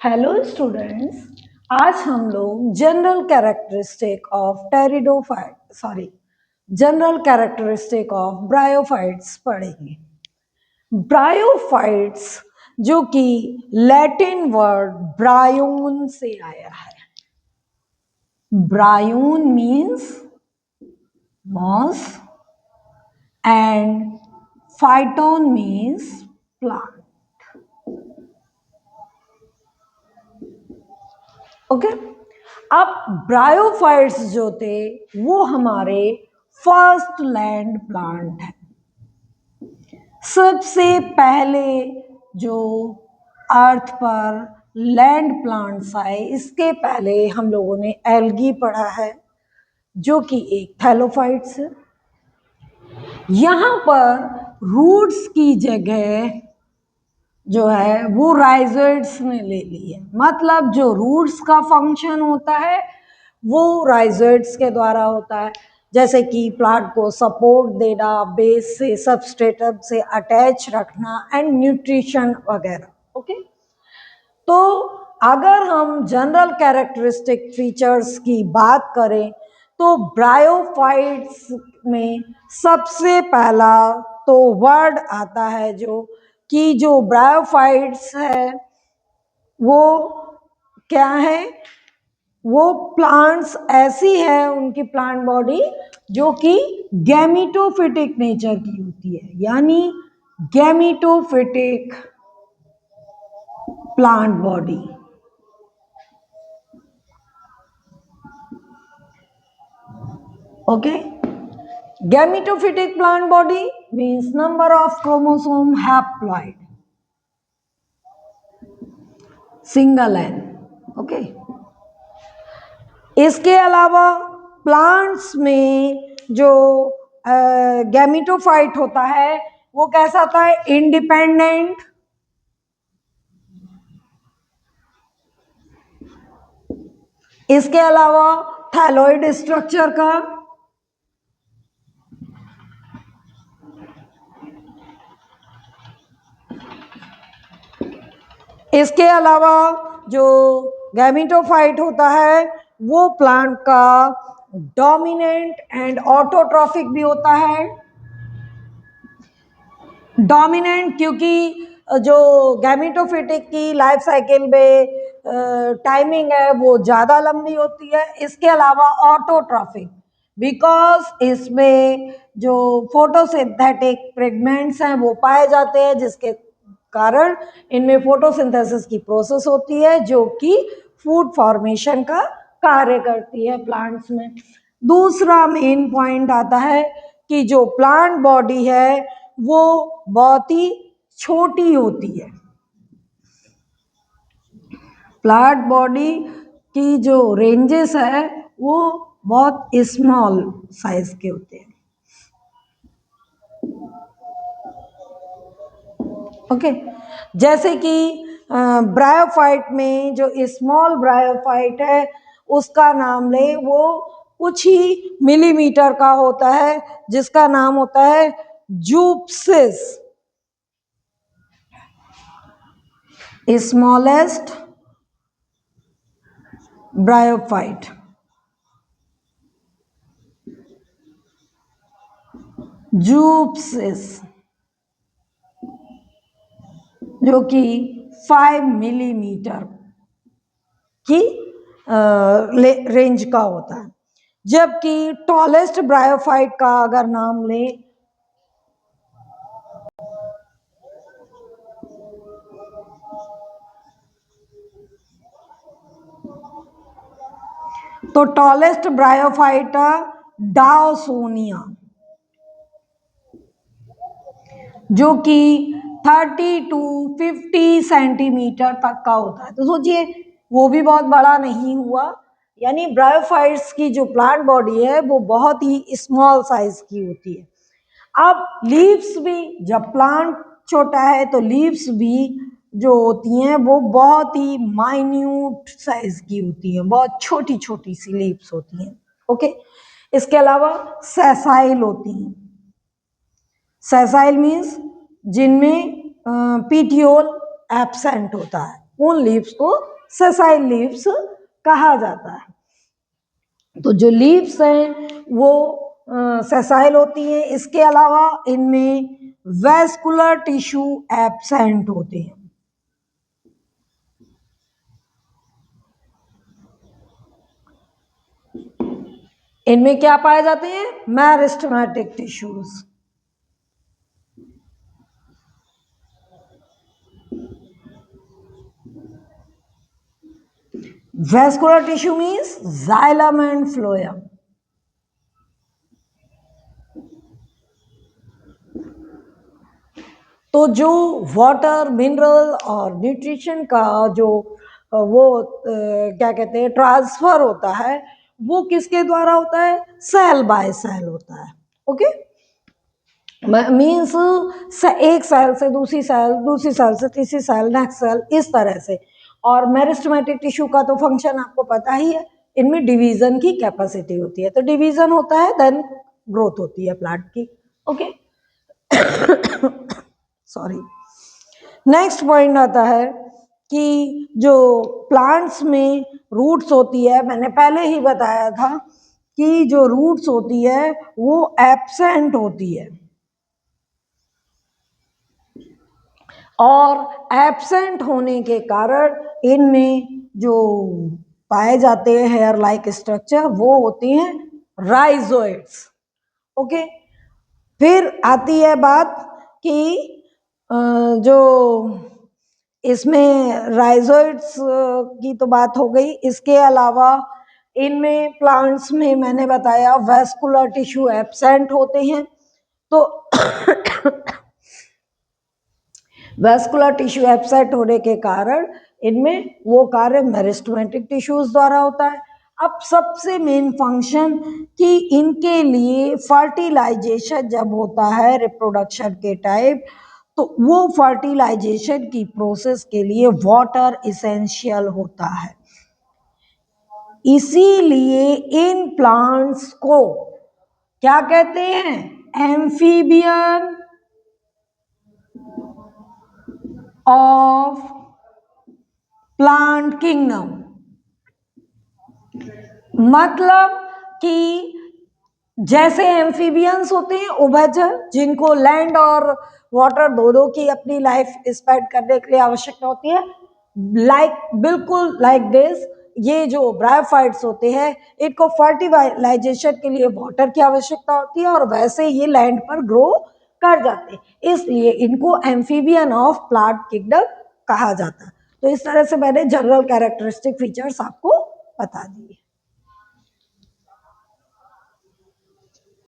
Hello students, आज हम लोग general characteristic of general characteristic of bryophytes पढ़ेंगे। ब्रायोफाइट्स जो कि लैटिन वर्ड ब्रायोन से आया है। Bryon means moss and phyton means plant. Okay, अब ब्रायोफाइट्स जो थे वो हमारे फर्स्ट लैंड प्लांट है। सबसे पहले जो अर्थ पर लैंड प्लांट्स आए, इसके पहले हम लोगों ने एल्गी पढ़ा है जो कि एक थैलोफाइट्स है। यहाँ पर रूट्स की जगह जो है वो राइजोइड्स ने ले ली है। मतलब जो रूट्स का फंक्शन होता है वो राइजोइड्स के द्वारा होता है, जैसे कि प्लांट को सपोर्ट देना, बेस से सबस्ट्रेटम से अटैच रखना एंड न्यूट्रिशन वगैरह। ओके, तो अगर हम जनरल कैरेक्टरिस्टिक फीचर्स की बात करें तो ब्रायोफाइट्स में सबसे पहला तो वर्ड आता है जो ब्रायोफाइट्स है वो क्या है, वो प्लांट्स ऐसी है, उनकी प्लांट बॉडी जो कि गैमीटोफिटिक नेचर की होती है, यानी gametophytic plant body. Okay, gametophytic plant body means number of chromosome haploid single N. Okay, इसके अलावा प्लांट्स में जो गैमीटोफाइट होता है वो कैसा होता है, इंडिपेंडेंट, इसके अलावा थैलॉइड स्ट्रक्चर का, इसके अलावा जो गैमीटोफाइट होता है वो प्लांट का डोमिनेंट एंड ऑटोट्रॉफिक भी होता है। डोमिनेंट क्योंकि जो गैमीटोफिटिक की लाइफ साइकिल में टाइमिंग है वो ज़्यादा लंबी होती है। इसके अलावा ऑटोट्रॉफिक बिकॉज इसमें जो फोटोसिंथेटिक पिगमेंट्स हैं वो पाए जाते हैं, जिसके कारण इनमें फोटोसिंथेसिस की प्रोसेस होती है जो कि फूड फॉर्मेशन का कार्य करती है प्लांट्स में। दूसरा मेन पॉइंट आता है कि जो प्लांट बॉडी है वो बहुत ही छोटी होती है। प्लांट बॉडी की जो रेंजेस है वो बहुत स्मॉल साइज के होते हैं। ओके, जैसे कि ब्रायोफाइट में जो स्मॉल ब्रायोफाइट है उसका नाम ले, वो कुछ ही मिलीमीटर का होता है जिसका नाम होता है जूप्सिस, स्मॉलेस्ट ब्रायोफाइट। जूप्सिस जो कि 5 मिलीमीटर की रेंज का होता है, जबकि टॉलेस्ट ब्रायोफाइट का अगर नाम लें तो टॉलेस्ट ब्रायोफाइट डाओसोनिया जो कि 30 टू 50 सेंटीमीटर तक का होता है। तो सोचिए वो भी बहुत बड़ा नहीं हुआ, यानी ब्रायोफाइट्स की जो प्लांट बॉडी है वो बहुत ही स्मॉल साइज की होती है। अब लीव्स भी, जब प्लांट छोटा है तो लीव्स भी जो होती हैं वो बहुत ही माइन्यूट साइज की होती हैं, बहुत छोटी छोटी सी लीव्स होती हैं। ओके, इसके अलावा सेसाइल होती हैं। सेसाइल मीन्स जिनमें पीटियोल एब्सेंट होता है, उन लीव्स को सेसाइल लीव्स कहा जाता है। तो जो लीव्स हैं वो सेसाइल होती हैं। इसके अलावा इनमें वेस्कुलर टिश्यू एब्सेंट होते हैं। इनमें क्या पाए जाते हैं? Meristematic tissues. Vascular tissue means xylem and phloem. तो जो वाटर, मिनरल और न्यूट्रिशन का जो वो क्या कहते हैं ट्रांसफर होता है, वो किसके द्वारा होता है? सेल बाय सेल होता है। ओके, मीन्स एक सेल से दूसरी सेल, दूसरी सेल से तीसरी सेल, नेक्स्ट सेल, इस तरह से। और मेरिस्टेमेटिक टिश्यू का तो फंक्शन आपको पता ही है, इनमें डिवीजन की कैपेसिटी होती है। तो डिवीजन होता है देन ग्रोथ होती है प्लांट की। Okay, sorry. नेक्स्ट पॉइंट आता है कि जो प्लांट्स में रूट्स होती है, मैंने पहले ही बताया था कि जो रूट्स होती है वो एब्सेंट होती है, और एब्सेंट होने के कारण इनमें जो पाए जाते हैं हेयर लाइक स्ट्रक्चर वो होती हैं राइजोइड्स। ओके, फिर आती है बात कि जो इसमें राइजोइड्स की तो बात हो गई। इसके अलावा इनमें प्लांट्स में मैंने बताया वेस्कुलर टिश्यू एब्सेंट होते हैं। तो वेस्कुलर टिश्यू एब्सेंट होने के कारण इनमें वो कार्य मेरिस्टेमेटिक टिश्यूज द्वारा होता है। अब सबसे मेन फंक्शन कि इनके लिए फर्टिलाइजेशन जब होता है रिप्रोडक्शन के टाइम, तो वो फर्टिलाइजेशन की प्रोसेस के लिए वाटर इसेंशियल होता है। इसीलिए इन प्लांट्स को क्या कहते हैं? Amphibian of plant kingdom. मतलब कि जैसे एम्फीबियंस होते हैं उभयचर, जिनको लैंड और वाटर दोनों की अपनी लाइफ स्पेंड करने के लिए आवश्यकता होती है, बिल्कुल लाइक दिस, ये जो ब्रायोफाइट्स होते हैं इनको फर्टिलाइजेशन के लिए वाटर की आवश्यकता होती है, और वैसे ये लैंड पर ग्रो कर जाते हैं, इसलिए इनको एम्फीबियन ऑफ प्लांट किंगडम कहा जाता है। तो इस तरह से मैंने जनरल कैरेक्टरिस्टिक फीचर्स आपको बता दिए।